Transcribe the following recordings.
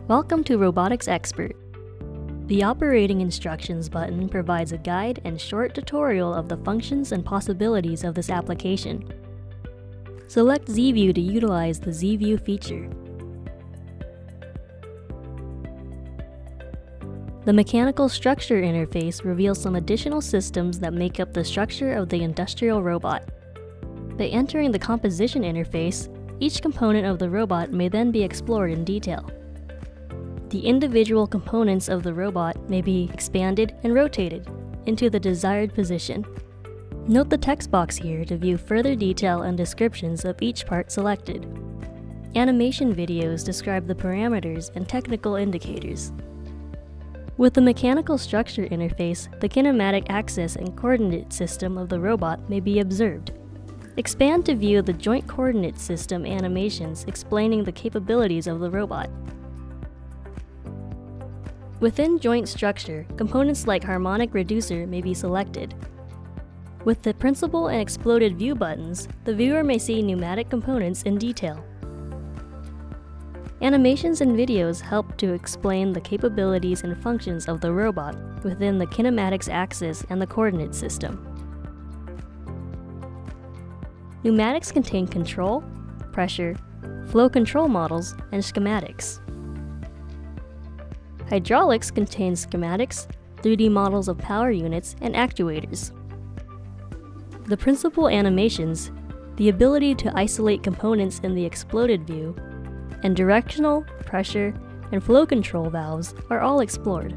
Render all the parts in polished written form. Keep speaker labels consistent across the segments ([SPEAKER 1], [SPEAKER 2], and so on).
[SPEAKER 1] Welcome to Robotics Expert. The Operating Instructions button provides a guide and short tutorial of the functions and possibilities of this application. Select Z-View to utilize the Z-View feature. The Mechanical Structure interface reveals some additional systems that make up the structure of the industrial robot. By entering the Composition interface, each component of the robot may then be explored in detail. The individual components of the robot may be expanded and rotated into the desired position. Note the text box here to view further detail and descriptions of each part selected. Animation videos describe the parameters and technical indicators. With the Mechanical Structure interface, the kinematic axis and coordinate system of the robot may be observed. Expand to view the Joint Coordinate System animations explaining the capabilities of the robot. Within Joint Structure, components like Harmonic Reducer may be selected. With the Principal and Exploded View buttons, the viewer may see pneumatic components in detail. Animations and videos help to explain the capabilities and functions of the robot within the kinematics axis and the coordinate system. Pneumatics contain control, pressure, flow control models, and schematics. Hydraulics contains schematics, 3D models of power units, and actuators. The principal animations, the ability to isolate components in the exploded view, and directional, pressure, and flow control valves are all explored.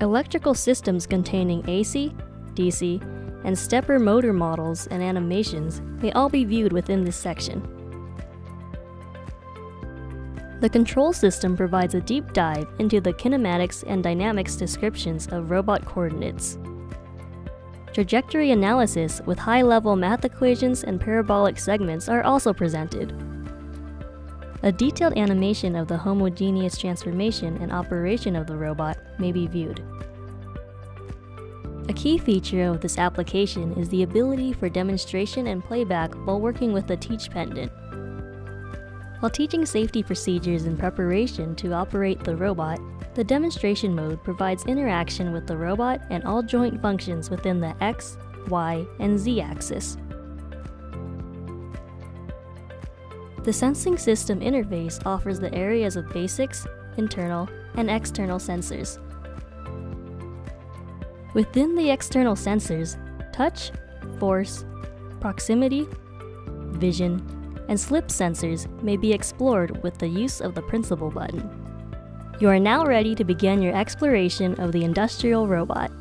[SPEAKER 1] Electrical systems containing AC, DC, and stepper motor models and animations may all be viewed within this section. The control system provides a deep dive into the kinematics and dynamics descriptions of robot coordinates. Trajectory analysis with high-level math equations and parabolic segments are also presented. A detailed animation of the homogeneous transformation and operation of the robot may be viewed. A key feature of this application is the ability for demonstration and playback while working with the Teach pendant. While teaching safety procedures in preparation to operate the robot, the demonstration mode provides interaction with the robot and all joint functions within the X, Y, and Z axis. The Sensing System interface offers the areas of basics, internal, and external sensors. Within the external sensors, touch, force, proximity, vision, and slip sensors may be explored with the use of the Principal button. You are now ready to begin your exploration of the industrial robot.